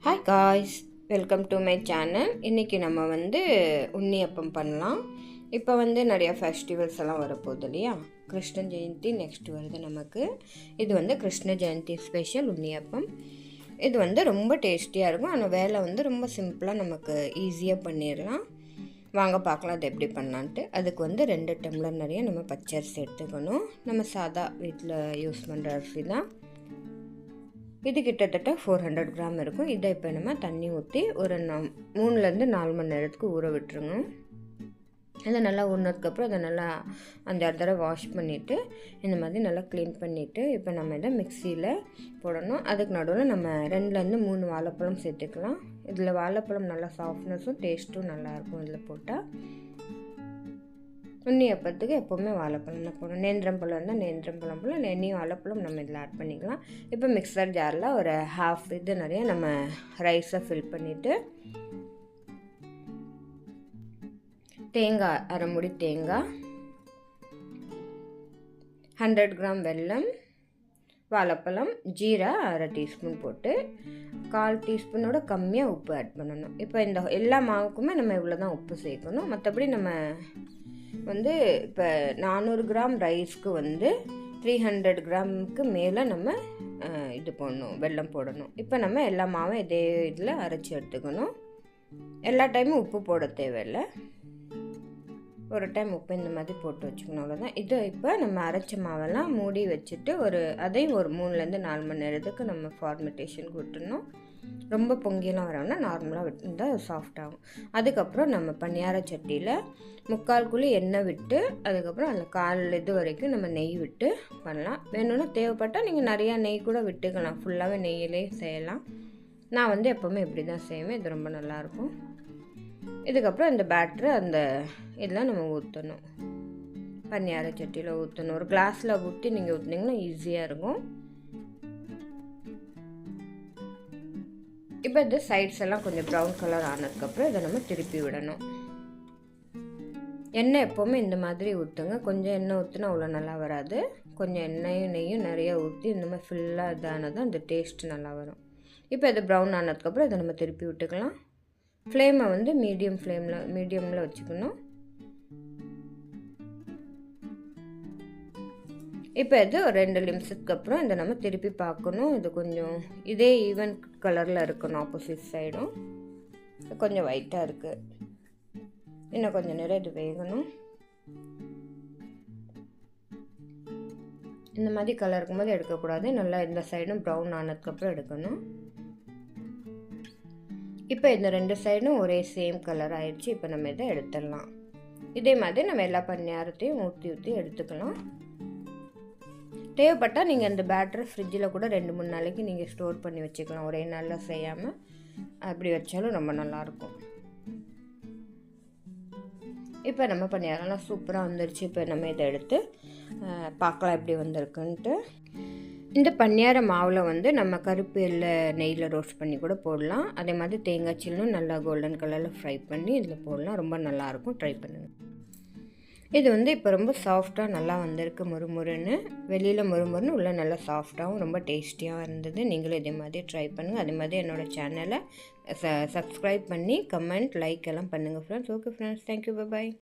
Hi guys, welcome to my channel. இன்றைக்கி நம்ம உண்ணியப்பம் பண்ணலாம். இப்போ நிறைய ஃபெஸ்டிவல்ஸ் எல்லாம் வரப்போகுது இல்லையா? கிருஷ்ண ஜெயந்தி நெக்ஸ்ட் வருது நமக்கு. இது கிருஷ்ண ஜெயந்தி ஸ்பெஷல் உண்ணியப்பம். இது ரொம்ப டேஸ்டியாக இருக்கும். ஆனால் வேலை ரொம்ப சிம்பிளாக நமக்கு ஈஸியாக பண்ணிடலாம். வாங்க பார்க்கலாம் அது எப்படி பண்ணலான்ட்டு. அதுக்கு 2 டம்ளர் நிறைய நம்ம பச்சரிசி எடுத்துக்கணும். நம்ம சாதா வீட்டில் யூஸ் பண்ணுற அரிசி தான். இது கிட்டத்தட்ட 400 கிராம் இருக்கும். இதை இப்போ நம்ம தண்ணி ஊற்றி ஒரு 3லேருந்து 4 மணி நேரத்துக்கு ஊற விட்டுருங்க. அதை நல்லா ஊறினதுக்கப்புறம் அதை நல்லா 5-6 தடவை வாஷ் பண்ணிவிட்டு இந்த மாதிரி நல்லா க்ளீன் பண்ணிவிட்டு இப்போ நம்ம இதை மிக்சியில் போடணும். அதுக்கு நடுவில் நம்ம 2லேருந்து 3 வாழைப்பழம் சேர்த்துக்கலாம். இதில் வாழைப்பழம் நல்லா சாஃப்ட்னஸும் டேஸ்ட்டும் நல்லாயிருக்கும். இதில் போட்டால் உண்ணியப்பத்துக்கு எப்போவுமே வாழைப்பழம் தான் போடணும். நேந்திரம்பழம் இருந்தால் நேந்திரம்பழம் போல் நெய்யும் வாழைப்பழம் நம்ம இதில் ஆட் பண்ணிக்கலாம். இப்போ மிக்சர் ஜாரில் ஒரு ஹாஃப் இது நிறைய நம்ம ரைஸை ஃபில் பண்ணிவிட்டு தேங்காய், அரை மூடி தேங்காய், 100 கிராம் வெல்லம், வாழைப்பழம், ஜீரா அரை டீஸ்பூன் போட்டு 1/4 டீஸ்பூனோட கம்மியாக உப்பு ஆட் பண்ணணும். இப்போ இந்த எல்லா மாவுக்குமே நம்ம இவ்வளோ தான் உப்பு சேர்க்கணும். மற்றபடி நம்ம இப்போ 400 கிராம் ரைஸ்க்கு 300 கிராமுக்கு மேலே நம்ம இது போடணும், வெல்லம் போடணும். இப்போ நம்ம எல்லா மாவும் இதே இதில் அரைச்சி எடுத்துக்கணும். எல்லா டைமும் உப்பு போட தேவையில்லை. ஒரு டைம் உப்பு இந்த மாதிரி போட்டு வச்சுக்கணும், அவ்வளோதான். இது இப்போ நம்ம அரைச்ச மாவெல்லாம் மூடி வச்சுட்டு அதையும் ஒரு 3லேருந்து 4 மணி நேரத்துக்கு நம்ம ஃபார்மெண்டேஷனுக்கு விட்டுணும். ரொம்ப பொங்கியெல்லாம் வரோம்னா நார்மலாக விட்டுருந்தால் சாஃப்டாகும். அதுக்கப்புறம் நம்ம பணியார சட்டியில் 3/4 குழி எண்ணெய் விட்டு அதுக்கப்புறம் அதில் 1/4 இது வரைக்கும் நம்ம நெய் விட்டு பண்ணலாம். வேணும்னா தேவைப்பட்டால் நீங்கள் நிறையா நெய் கூட விட்டுக்கலாம். ஃபுல்லாகவே நெய்யிலே செய்யலாம். நான் எப்போவுமே இப்படி தான் செய்வேன். இது ரொம்ப நல்லாயிருக்கும். இதுக்கப்புறம் இந்த பேட்டரை அந்த இதெல்லாம் நம்ம ஊற்றணும். பணியார சட்டியில் ஊற்றணும். ஒரு கிளாஸில் ஊற்றி நீங்கள் ஊற்றினீங்கன்னா ஈஸியாக இருக்கும். இப்போ இந்த சைட்ஸ் எல்லாம் கொஞ்சம் ப்ரௌன் கலர் ஆனதுக்கப்புறம் இதை நம்ம திருப்பி விடணும். எண்ணெய் எப்போவுமே இந்த மாதிரி ஊற்றுங்க. கொஞ்சம் எண்ணெய் ஊற்றினா அவ்வளோ நல்லா வராது. கொஞ்சம் எண்ணெயும் நெய்யும் நிறையா ஊற்றி இந்த மாதிரி ஃபுல்லாக இதானதான் இந்த டேஸ்ட் நல்லா வரும். இப்போ இது ப்ரௌன் ஆனதுக்கப்புறம் இதை நம்ம திருப்பி விட்டுக்கலாம். ஃப்ளேமை மீடியமில் வச்சுக்கணும். இப்போ இது ஒரு 2 நிமிஷத்துக்கு அப்புறம் இதை நம்ம திருப்பி பார்க்கணும். இது கொஞ்சம் இதே ஈவன் கலரில் இருக்கணும். ஆப்போசிட் சைடும் கொஞ்சம் ஒயிட்டாக இருக்குது. இன்னும் கொஞ்சம் நேரம் இது வேகணும். இந்த மாதிரி கலர் இருக்கும்போது எடுக்கக்கூடாது. நல்லா இந்த சைடும் ப்ரௌன் ஆனதுக்கப்புறம் எடுக்கணும். இப்போ இந்த 2 சைடும் ஒரே சேம் கலர் ஆயிடுச்சு. இப்போ நம்ம இதை எடுத்துடலாம். இதே மாதிரி நம்ம எல்லா பணியாரத்தையும் ஊற்றி எடுத்துக்கலாம். தேவைப்பட்டால் நீங்கள் இந்த பேட்டரை ஃப்ரிட்ஜில் கூட 2-3 நாளைக்கு நீங்கள் ஸ்டோர் பண்ணி வச்சுக்கலாம். ஒரே நாளில் செய்யாமல் அப்படி வச்சாலும் ரொம்ப நல்லாயிருக்கும். இப்போ நம்ம பணியாரம்லாம் சூப்பராக வந்துருச்சு. இப்போ நம்ம இதை எடுத்து பார்க்கலாம் எப்படி வந்திருக்குன்ட்டு. இந்த பணியார மாவில் நம்ம கருப்பு எள்ளை நெய்யில் ரோஸ்ட் பண்ணி கூட போடலாம். அதே மாதிரி தேங்காய் சில்லும் நல்லா கோல்டன் கலரில் ஃப்ரை பண்ணி இதில் போடலாம். ரொம்ப நல்லாயிருக்கும். ட்ரை பண்ணுங்கள். இது இப்போ ரொம்ப சாஃப்டாக நல்லா வந்திருக்கு. முறுமுறுன்னு வெளியில் முறுமுறுன்னு உள்ளே நல்லா சாஃப்டாகவும் ரொம்ப டேஸ்டியாக இருந்தது. நீங்களும் இதே மாதிரி ட்ரை பண்ணுங்கள். அதே மாதிரி என்னோடய சேனலை சப்ஸ்கிரைப் பண்ணி கமெண்ட் லைக் எல்லாம் பண்ணுங்கள் ஃப்ரெண்ட்ஸ். ஓகே ஃப்ரெண்ட்ஸ், தேங்க்யூ, பாய்.